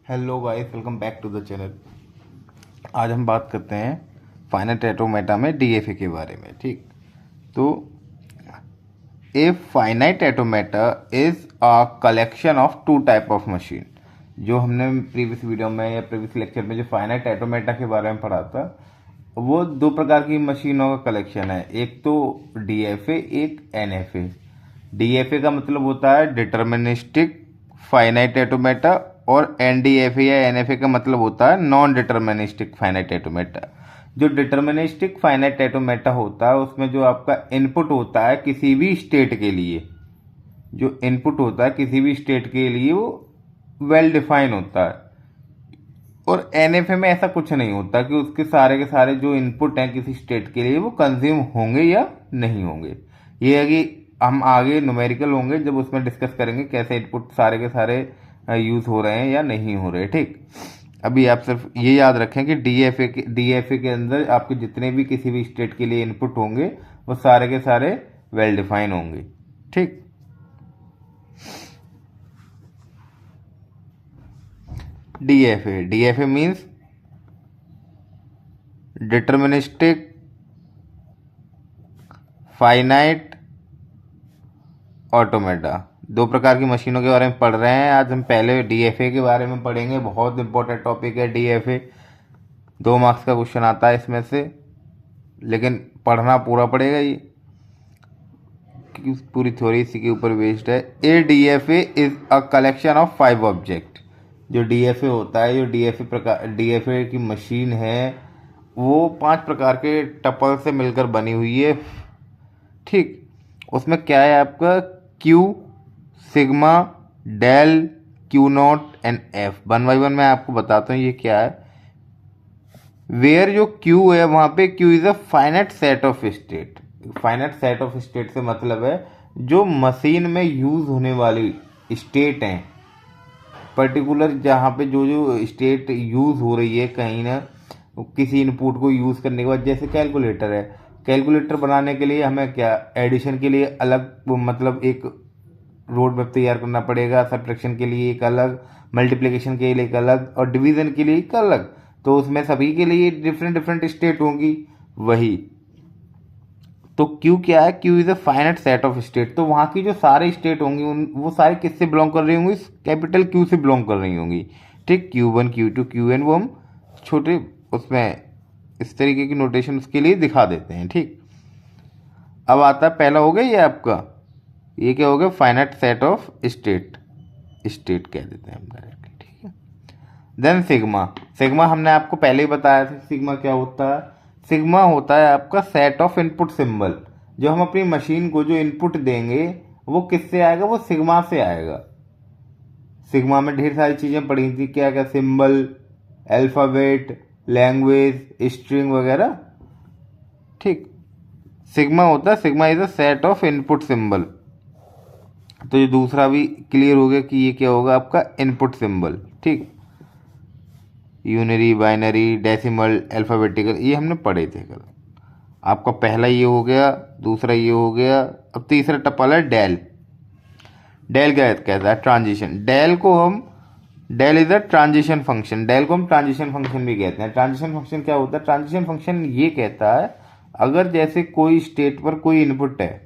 Hello guys, welcome back to the channel. आज हम बात करते हैं फाइनाइट ऑटोमेटा में डीएफए के बारे में। ठीक, तो a finite automata is a collection of two type of machine. जो हमने प्रीवियस वीडियो में या प्रीवियस लेक्चर में जो फाइनाइट ऑटोमेटा के बारे में पढ़ा था, वो दो प्रकार की मशीनों का कलेक्शन है। एक तो डीएफए, एक एनएफए। डीएफए का मतलब होता है डिटर्मिनिस्टिक फाइनाइट ऑटोमेटा, और एनडीएफए या एनएफए का मतलब होता है नॉन डिटर्मिनिस्टिक फाइनाइट ऑटोमेटा। जो डिटर्मिनिस्टिक फाइनाइट ऑटोमेटा होता है उसमें जो आपका इनपुट होता है किसी भी स्टेट के लिए, जो इनपुट होता है किसी भी स्टेट के लिए वो वेल डिफाइन होता है। और एनएफए में ऐसा कुछ नहीं होता कि उसके सारे के सारे जो इनपुट हैं किसी स्टेट के लिए वो कंज्यूम होंगे या नहीं होंगे। ये है कि हम आगे न्यूमेरिकल होंगे जब उसमें डिस्कस करेंगे कैसे इनपुट सारे के सारे यूज हो रहे हैं या नहीं हो रहे। ठीक, अभी आप सिर्फ ये याद रखें कि डीएफए के अंदर आपके जितने भी किसी भी स्टेट के लिए इनपुट होंगे वो सारे के सारे वेल डिफाइन होंगे। ठीक, DFA means deterministic finite automata. दो प्रकार की मशीनों के बारे में पढ़ रहे हैं आज हम। पहले डीएफए के बारे में पढ़ेंगे, बहुत इंपॉर्टेंट टॉपिक है डीएफए। 2 मार्क्स का क्वेश्चन आता है इसमें से, लेकिन पढ़ना पूरा पड़ेगा ये, क्योंकि पूरी थ्योरी इसी के ऊपर बेस्ड है। A DFA is a collection of 5 object. जो डीएफए होता है, जो डीएफए की मशीन है, वो 5 प्रकार के टपल से मिलकर बनी हुई है। ठीक, उसमें क्या है आपका Q, sigma, del, Q naught and F. 1 by 1 मैं आपको बताता हूँ ये क्या है। वेयर जो क्यू है वहां पे Q is a finite set of state. Finite set of state से मतलब है जो मशीन में यूज होने वाली स्टेट हैं, पर्टिकुलर जहाँ पे जो जो स्टेट यूज हो रही है कहीं ना किसी इनपुट को यूज करने के बाद। जैसे कैलकुलेटर है, कैलकुलेटर बनाने के लिए हमें क्या एडिशन के लिए अलग मतलब एक रोड मैप तैयार करना पड़ेगा, सब्ट्रैक्शन के लिए एक अलग, मल्टीप्लिकेशन के लिए एक अलग, और डिवीजन के लिए एक अलग। तो उसमें सभी के लिए डिफरेंट डिफरेंट स्टेट होंगी। वही तो क्यू क्या है, Q is a finite set of state. तो वहां की जो सारे स्टेट होंगी वो सारे किससे बिलोंग कर रही होंगी, कैपिटल क्यू से बिलोंग कर रही होंगी। ठीक, Q1 Q2 Qn वो हम छोटे उसमें इस तरीके की नोटेशन उसके लिए दिखा देते हैं। ठीक, अब आता है पहला हो गया ये आपका, ये क्या हो गया finite set of state, state कह देते हैं हम डायरेक्टली। ठीक है, देन सिग्मा। सिग्मा हमने आपको पहले ही बताया था सिग्मा क्या होता है। सिग्मा होता है आपका सेट ऑफ इनपुट सिंबल। जो हम अपनी मशीन को जो इनपुट देंगे वो किससे आएगा, वो सिग्मा से आएगा। सिग्मा में ढेर सारी चीजें पढ़ी थी, क्या क्या सिंबल, अल्फाबेट, लैंग्वेज, स्ट्रिंग वगैरह। ठीक, सिग्मा होता है, sigma is a set of input symbol. तो ये दूसरा भी क्लियर हो गया कि ये क्या होगा आपका इनपुट सिंबल। ठीक, यूनरी, बाइनरी, डेसिमल, अल्फाबेटिकल, ये हमने पढ़े थे कल। आपका पहला ये हो गया, दूसरा ये हो गया। अब तीसरा टपल है डेल। डेल क्या कहता है, transition. Del is a transition function. Del को हम ट्रांजिशन फंक्शन भी कहते हैं। ट्रांजिशन फंक्शन क्या होता है, ट्रांजिशन फंक्शन ये कहता है अगर जैसे कोई स्टेट पर कोई इनपुट है,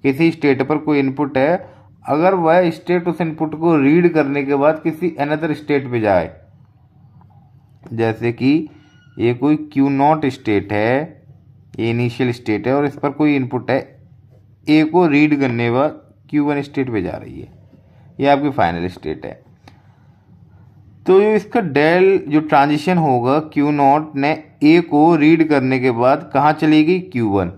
किसी स्टेट पर कोई इनपुट है, अगर वह स्टेट उस इनपुट को रीड करने के बाद किसी अनदर स्टेट पे जाए, जैसे कि ये कोई क्यू नॉट स्टेट है, ये इनिशियल स्टेट है और इस पर कोई इनपुट है, ए को रीड करने के बाद Q1 स्टेट पे जा रही है, ये आपकी फाइनल स्टेट है। तो जो इसका डेल जो ट्रांजिशन होगा, क्यू नॉट ने ए को रीड करने के बाद कहाँ चली गई, Q1।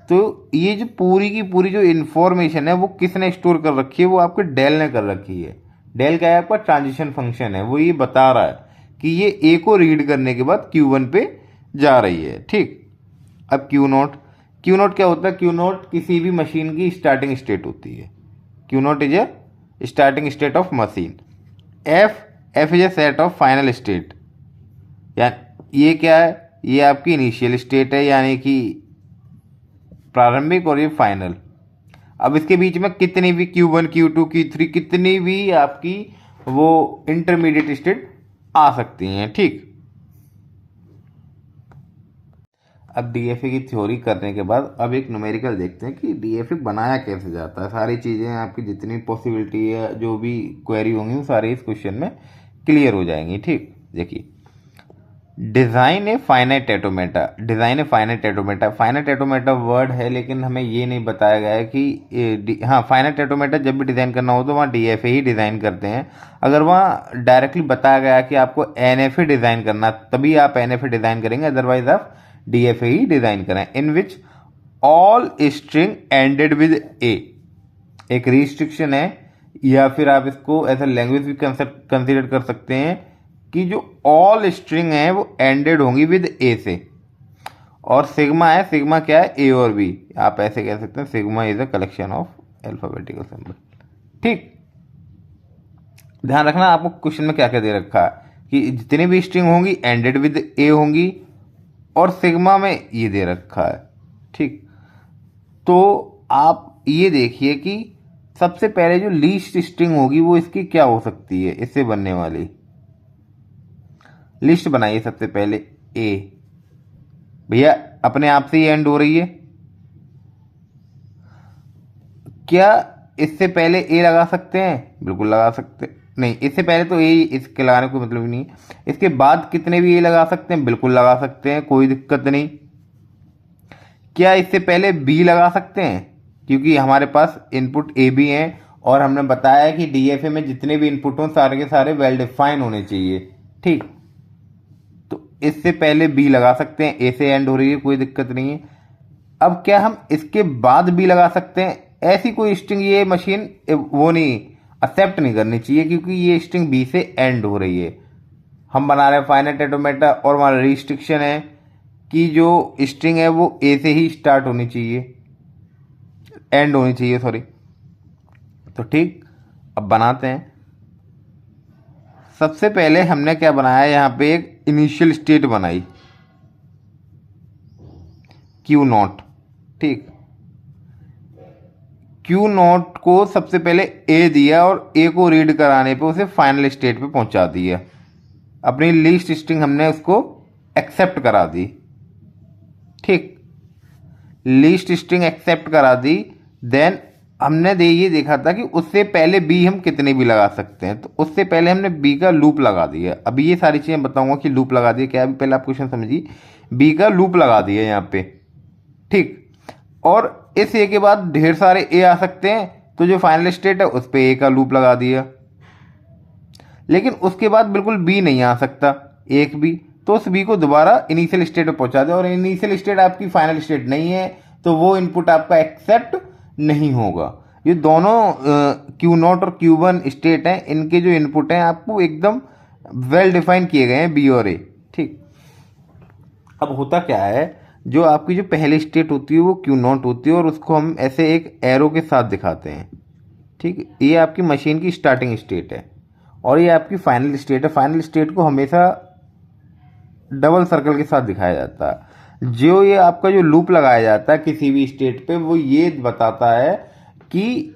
तो ये जो पूरी की पूरी जो इंफॉर्मेशन है वो किसने स्टोर कर रखी है, वो आपके डेल ने कर रखी है। डेल क्या है आपका ट्रांजिशन फंक्शन है, वो ये बता रहा है कि ये ए को रीड करने के बाद Q1 पे जा रही है। ठीक, अब क्यू नॉट क्या होता है, क्यू नॉट किसी भी मशीन की स्टार्टिंग स्टेट होती है। Q not is a starting state of machine. F is a set of final state. यानी ये क्या है, ये आपकी इनिशियल स्टेट है, यानी कि प्रारंभिक, और ये फाइनल। अब इसके बीच में कितनी भी Q1 Q2 Q3 कितनी भी आपकी वो इंटरमीडिएट स्टेट आ सकती हैं। ठीक, अब डीएफए की थ्योरी करने के बाद अब एक न्यूमेरिकल देखते हैं कि डीएफए बनाया कैसे जाता है। सारी चीज़ें आपकी जितनी पॉसिबिलिटी है, जो भी क्वेरी होंगी, वो सारी इस क्वेश्चन में क्लियर हो जाएंगी। ठीक, देखिए, डिज़ाइन ए फाइनाइट ऑटोमेटा। डिज़ाइन ए finite automata, finite automata word है, लेकिन हमें ये नहीं बताया गया है कि हाँ, फाइनाइट ऑटोमेटा जब भी डिज़ाइन करना हो तो वहाँ डीएफए ही डिज़ाइन करते हैं। अगर वहाँ डायरेक्टली बताया गया कि आपको एनएफए डिज़ाइन करना, तभी आप एनएफए डिज़ाइन करेंगे, अदरवाइज आप डीएफए ही डिज़ाइन करें। In which all string ended with A, एक रिस्ट्रिक्शन है, या फिर आप इसको एज ए लैंग्वेज भी कंसिडर कर सकते हैं कि जो ऑल स्ट्रिंग है वो एंडेड होंगी विद ए से। और सिग्मा है, सिग्मा क्या है, ए और बी, आप ऐसे कह सकते हैं sigma is a collection of alphabetical symbol. ठीक, ध्यान रखना आपको क्वेश्चन में क्या क्या दे रखा है कि जितनी भी स्ट्रिंग होंगी एंडेड विद ए होंगी, और सिग्मा में ये दे रखा है। ठीक, तो आप ये देखिए कि सबसे पहले जो लीस्ट स्ट्रिंग होगी वो इसकी क्या हो सकती है, इससे बनने वाली लिस्ट बनाइए। सबसे पहले ए, भैया अपने आप से ही एंड हो रही है, क्या इससे पहले ए लगा सकते हैं? बिल्कुल लगा सकते नहीं, इससे पहले तो ए, इसके लगाने को मतलब नहीं है। इसके बाद कितने भी ए लगा सकते हैं? बिल्कुल लगा सकते हैं, कोई दिक्कत नहीं। क्या इससे पहले बी लगा सकते हैं? क्योंकि हमारे पास इनपुट ए बी हैं, और हमने बताया कि डीएफए में जितने भी इनपुट हों सारे के सारे वेल डिफाइन होने चाहिए। ठीक, तो इससे पहले बी लगा सकते हैं, ए से एंड हो रही है, कोई दिक्कत नहीं है। अब क्या हम इसके बाद बी लगा सकते हैं? ऐसी कोई स्ट्रिंग ये मशीन वो नहीं एक्सेप्ट नहीं करनी चाहिए, क्योंकि ये स्ट्रिंग बी से एंड हो रही है। हम बना रहे हैं फाइनाइट ऑटोमेटा, और हमारा रिस्ट्रिक्शन है कि जो स्ट्रिंग है वो ए से ही स्टार्ट होनी चाहिए, एंड होनी चाहिए, सॉरी। तो ठीक, अब बनाते हैं। सबसे पहले हमने क्या बनाया, यहाँ पे एक इनिशियल स्टेट बनाई, क्यू नॉट। ठीक, क्यू नॉट को सबसे पहले ए दिया, और ए को रीड कराने पे उसे फाइनल स्टेट पे पहुंचा दिया। अपनी लिस्ट स्ट्रिंग हमने उसको एक्सेप्ट करा दी। ठीक, लिस्ट स्ट्रिंग एक्सेप्ट करा दी। देन हमने ये देखा था कि उससे पहले बी हम कितने भी लगा सकते हैं, तो उससे पहले हमने बी का लूप लगा दिया। अभी ये सारी चीज़ें बताऊंगा कि लूप लगा दिया क्या है, पहले आप क्वेश्चन समझिए। बी का लूप लगा दिया यहाँ पे। ठीक, और इस ए के बाद ढेर सारे ए आ सकते हैं, तो जो फाइनल स्टेट है उस पर ए का लूप लगा दिया। लेकिन उसके बाद बिल्कुल बी नहीं आ सकता, एक भी, तो उस बी को दोबारा इनिशियल स्टेट पे पहुंचा दे। और इनिशियल स्टेट आपकी फाइनल स्टेट नहीं है, तो वो इनपुट आपका एक्सेप्ट नहीं होगा। ये दोनों क्यू नॉट और क्यू वन स्टेट हैं, इनके जो इनपुट हैं आपको एकदम वेल डिफाइन किए गए हैं, बी और ए। ठीक, अब होता क्या है, जो आपकी जो पहली स्टेट होती है वो क्यू नॉट होती है, और उसको हम ऐसे एक एरो के साथ दिखाते हैं। ठीक, ये आपकी मशीन की स्टार्टिंग स्टेट है, और ये आपकी फाइनल स्टेट है। फाइनल स्टेट को हमेशा डबल सर्कल के साथ दिखाया जाता है। जो ये आपका जो लूप लगाया जाता है किसी भी स्टेट पे, वो ये बताता है कि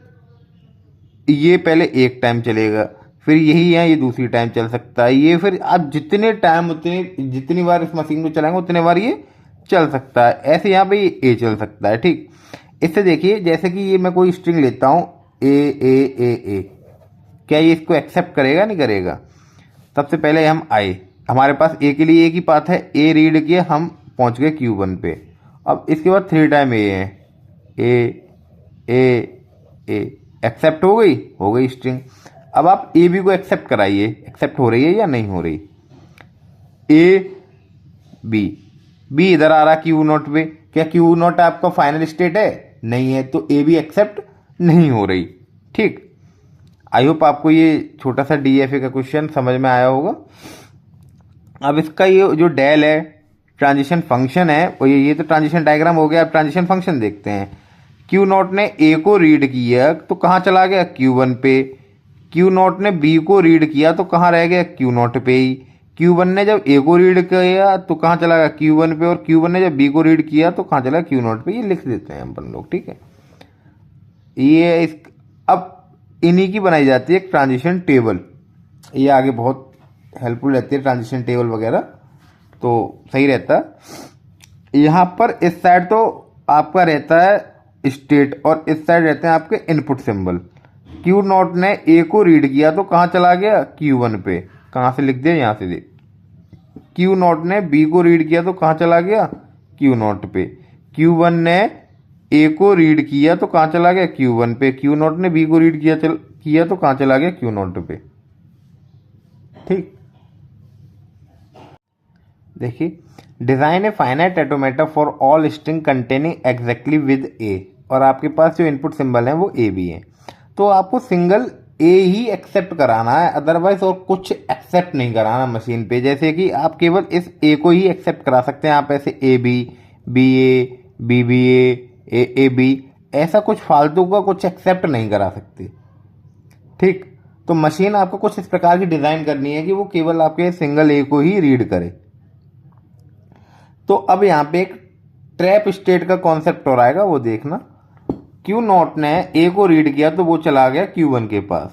ये पहले एक टाइम चलेगा, फिर यही है ये दूसरी टाइम चल सकता है, ये फिर आप जितने टाइम उतने जितनी बार इस मशीन को चलाएंगे उतने बार ये चल सकता है। ऐसे यहाँ पे ये ए चल सकता है। ठीक, इससे देखिए, जैसे कि ये मैं कोई स्ट्रिंग लेता हूँ ए ए ए ए, क्या ये इसको एक्सेप्ट करेगा नहीं करेगा? सबसे पहले हम आए, हमारे पास ए के लिए एक ही पाथ है, ए रीड किया, हम पहुंच गए क्यू वन पे। अब इसके बाद 3 टाइम ए है, ए ए ए, एक्सेप्ट हो गई स्ट्रिंग। अब आप ए बी को एक्सेप्ट कराइए, एक्सेप्ट हो रही है या नहीं हो रही? ए बी, बी इधर आ रहा क्यू नॉट पे, क्या क्यू नॉट आपका फाइनल स्टेट है? नहीं है, तो ए बी एक्सेप्ट नहीं हो रही। ठीक, आई होप आपको ये छोटा सा डीएफए का क्वेश्चन समझ में आया होगा। अब इसका ये जो डेल है, ट्रांजिशन फंक्शन है, और ये तो ट्रांजिशन डायग्राम हो गया। अब ट्रांजिशन फंक्शन देखते हैं। क्यू नॉट ने ए को रीड किया तो कहाँ चला गया? क्यू वन पे। क्यू नॉट ने बी को रीड किया तो कहाँ रह गया? क्यू नॉट पे ही। क्यू वन ने जब ए को रीड किया तो कहाँ चला गया? क्यू वन पे। और क्यू वन ने जब बी को रीड किया तो कहाँ चला? क्यू नॉट पे। ये लिख देते हैं अपन लोग, ठीक है। ये अब इन्हीं की बनाई जाती है एक ट्रांजिशन टेबल। ये आगे बहुत हेल्पफुल रहती है ट्रांजिशन टेबल वगैरह, तो सही रहता है। यहाँ पर इस साइड तो आपका रहता है स्टेट और इस साइड रहते हैं आपके इनपुट सिंबल। क्यू नॉट ने ए को रीड किया तो कहाँ चला गया, Q1 पे। कहाँ से लिख दिया, यहाँ से देख। क्यू नॉट ने बी को रीड किया तो कहाँ चला गया, Q0 पे। Q1 ने ए को रीड किया तो कहाँ चला गया, Q1 पे। Q0 ने बी को रीड किया तो कहाँ चला गया, Q0 पे। ठीक, देखिए, design a finite automata for all string containing exactly with A. और आपके पास जो इनपुट सिंबल है वो ए भी है, तो आपको सिंगल ए ही एक्सेप्ट कराना है, अदरवाइज और कुछ एक्सेप्ट नहीं कराना मशीन पे। जैसे कि आप केवल इस ए को ही एक्सेप्ट करा सकते हैं, आप ऐसे A B, B A, A B, ऐसा कुछ फालतू का कुछ एक्सेप्ट नहीं करा सकते। ठीक, तो मशीन आपको कुछ इस प्रकार की डिजाइन करनी है कि वो केवल आपके सिंगल ए को ही रीड करे। तो अब यहाँ पे एक ट्रैप स्टेट का कॉन्सेप्ट और आएगा, वो देखना। Q0 ने ए को रीड किया तो वो चला गया Q1 के पास।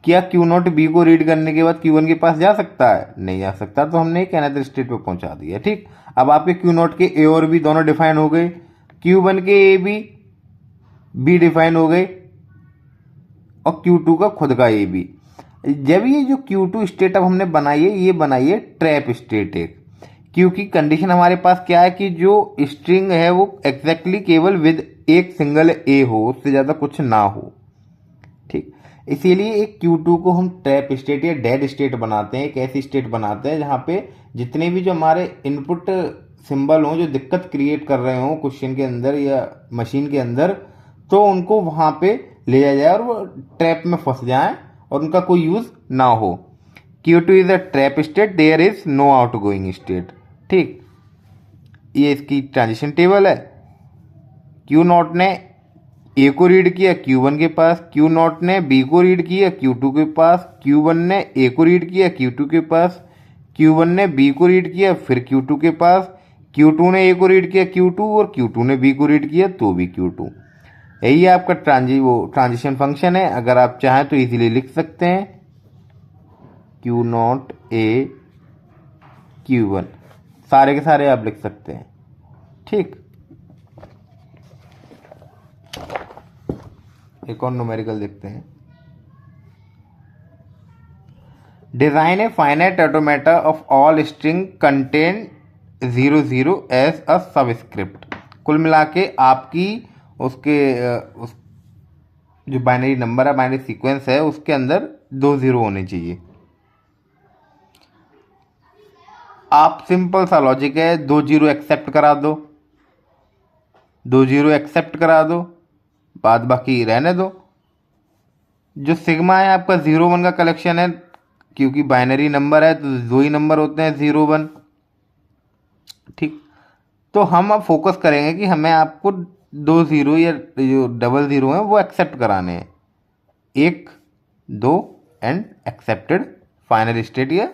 क्या Q0 बी को रीड करने के बाद Q1 के पास जा सकता है, नहीं जा सकता, तो हमने एक अनदर स्टेट पे पहुंचा दिया। ठीक, अब आपके Q0 के ए और बी दोनों डिफाइन हो गए, Q1 के ए बी डिफाइन हो गए, और Q2 का खुद का ए बी। जब ये जो Q2 स्टेट अब हमने बनाई है, ये बनाई है ट्रैप स्टेट एक, क्योंकि कंडीशन हमारे पास क्या है कि जो स्ट्रिंग है वो एग्जैक्टली केवल विद एक सिंगल ए हो, उससे ज़्यादा कुछ ना हो। ठीक, इसीलिए एक Q2 को हम ट्रैप स्टेट या डेड स्टेट बनाते हैं। एक ऐसी स्टेट बनाते हैं जहाँ पे जितने भी जो हमारे इनपुट सिंबल हों जो दिक्कत क्रिएट कर रहे हों क्वेश्चन के अंदर या मशीन के अंदर, तो उनको वहाँ पे ले जाया जाए और वो ट्रैप में फंस जाएं और उनका कोई यूज़ ना हो। Q2 is a trap state, there is no out going state. ठीक, ये इसकी ट्रांजिशन टेबल है। Q0 ने ए को रीड किया Q1 के पास, Q0 ने बी को रीड किया Q2 के पास, Q1 ने ए को रीड किया Q2 के पास, Q1 ने बी को रीड किया फिर Q2 के पास, Q2 ने ए को रीड किया Q2 और Q2 ने बी को रीड किया तो भी Q2। यही आपका ट्रांजिशन फंक्शन है। अगर आप चाहें तो इजीली लिख सकते हैं Q0 ए Q1, सारे के सारे आप लिख सकते हैं। ठीक, एक और न्यूमेरिकल देखते हैं। Design a finite automata of all string contain 00 as a subscript. कुल मिला के आपकी उस जो बाइनरी नंबर है, बाइनरी सीक्वेंस है, उसके अंदर 2 0 होने चाहिए। आप सिंपल सा लॉजिक है, 2 0 एक्सेप्ट करा दो, 2 0 एक्सेप्ट करा दो, बाद बाकी रहने दो। जो सिग्मा है आपका 0 1 का कलेक्शन है, क्योंकि बाइनरी नंबर है तो 2 ही नंबर होते हैं 0 1। ठीक, तो हम अब फोकस करेंगे कि हमें आपको 2 0 या जो डबल 0 है वो एक्सेप्ट कराने हैं। 1 2 एंड एक्सेप्टेड फाइनल स्टेट ये।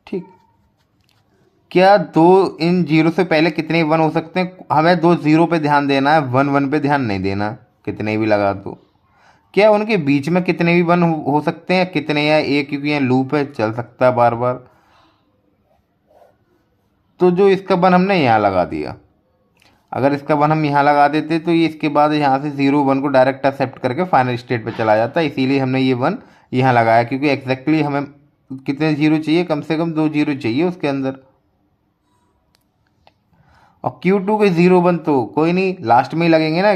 ठीक, क्या दो इन 0 से पहले कितने 1 हो सकते हैं, हमें 2 0 पे ध्यान देना है, 1 1 पे ध्यान नहीं देना। कितने भी लगा दो, क्या उनके बीच में कितने भी 1 हो सकते हैं, कितने या एक, क्योंकि यहाँ लूप है चल सकता है बार बार। तो जो इसका 1 हमने यहाँ लगा दिया, अगर इसका 1 हम यहाँ लगा देते तो ये इसके बाद यहाँ से 0 1 को डायरेक्ट एक्सेप्ट करके फाइनल स्टेट पे चला जाता है। इसीलिए हमने ये 1 यहाँ लगाया, क्योंकि एग्जैक्टली हमें कितने 0 चाहिए, कम से कम 2 0 चाहिए उसके अंदर। और Q2 के 0 1 तो कोई नहीं, लास्ट में ही लगेंगे ना,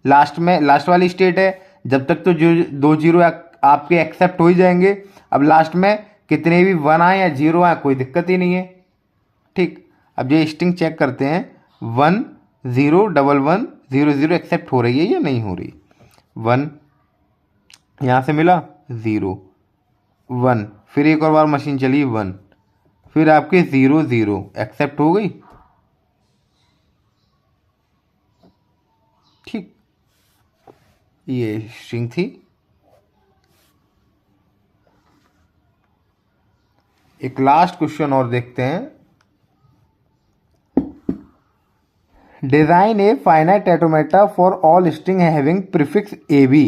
लास्ट में लास्ट वाली स्टेट है, जब तक तो जो 2 0 आपके एक्सेप्ट हो ही जाएंगे। अब लास्ट में कितने भी 1 आए या 0 आए कोई दिक्कत ही नहीं है। ठीक, अब ये स्ट्रिंग चेक करते हैं, 1 0 1 1 0 0 एक्सेप्ट हो रही है या नहीं हो रही। 1 यहाँ से मिला 0 1, फिर एक और बार मशीन चली 1, फिर आपके 0 0 एक्सेप्ट हो गई। ठीक, ये स्ट्रिंग थी। एक लास्ट क्वेश्चन और देखते हैं। Design a finite automata for all string having prefix A B.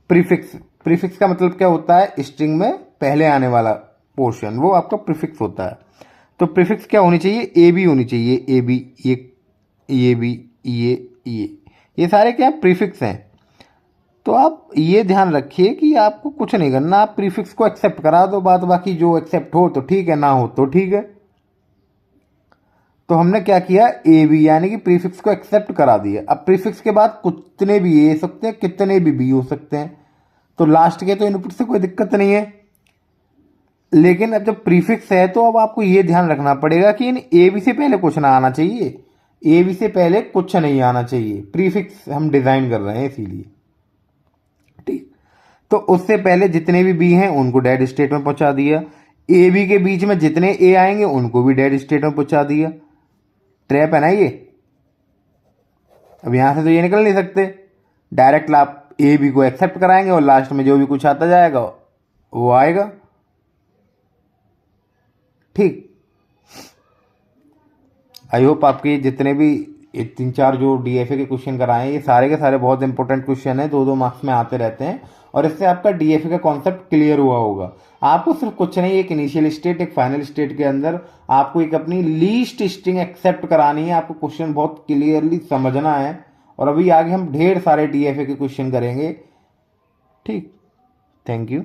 Prefix का मतलब क्या होता है, स्ट्रिंग में पहले आने वाला पोर्शन वो आपका प्रीफिक्स होता है। तो प्रीफिक्स क्या होनी चाहिए, ए बी होनी चाहिए, ए बी, ये बी, ये सारे क्या प्रीफिक्स हैं। तो आप ये ध्यान रखिए कि आपको कुछ नहीं करना, आप प्रीफिक्स को एक्सेप्ट करा दो, बात बाकी जो एक्सेप्ट हो तो ठीक है, ना हो तो ठीक है। तो हमने क्या किया, ए बी यानी कि प्रीफिक्स को एक्सेप्ट करा दिया। अब प्रीफिक्स के बाद कितने भी ए हो सकते हैं, कितने भी बी हो सकते हैं, तो लास्ट के तो इनपुट से कोई दिक्कत नहीं है। लेकिन अब जब प्रीफिक्स है तो अब आपको ये ध्यान रखना पड़ेगा कि इन ए बी से पहले कुछ ना आना चाहिए, ए बी से पहले कुछ नहीं आना चाहिए। प्रीफिक्स हम डिजाइन कर रहे हैं इसीलिए, ठीक। तो उससे पहले जितने भी बी हैं उनको डेड स्टेट में पहुंचा दिया, ए बी के बीच में जितने ए आएंगे उनको भी डेड स्टेट में पहुंचा दिया। ट्रैप है ना ये। अब यहां से तो ये निकल नहीं सकते, डायरेक्ट आप ए बी को एक्सेप्ट कराएंगे और लास्ट में जो भी कुछ आता जाएगा वो आएगा, ठीक। आई होप आपके जितने भी ये 3-4 जो डीएफए के क्वेश्चन कराए हैं ये सारे के सारे बहुत इंपॉर्टेंट क्वेश्चन है, 2-2 मार्क्स में आते रहते हैं, और इससे आपका डीएफए का कॉन्सेप्ट क्लियर हुआ होगा। आपको सिर्फ कुछ नहीं, एक इनिशियल स्टेट एक फाइनल स्टेट के अंदर आपको एक अपनी लीस्ट स्ट्रिंग एक्सेप्ट करानी है, आपको क्वेश्चन बहुत क्लियरली समझना है। और अभी आगे हम ढेर सारे डीएफए के क्वेश्चन करेंगे, ठीक। Thank you.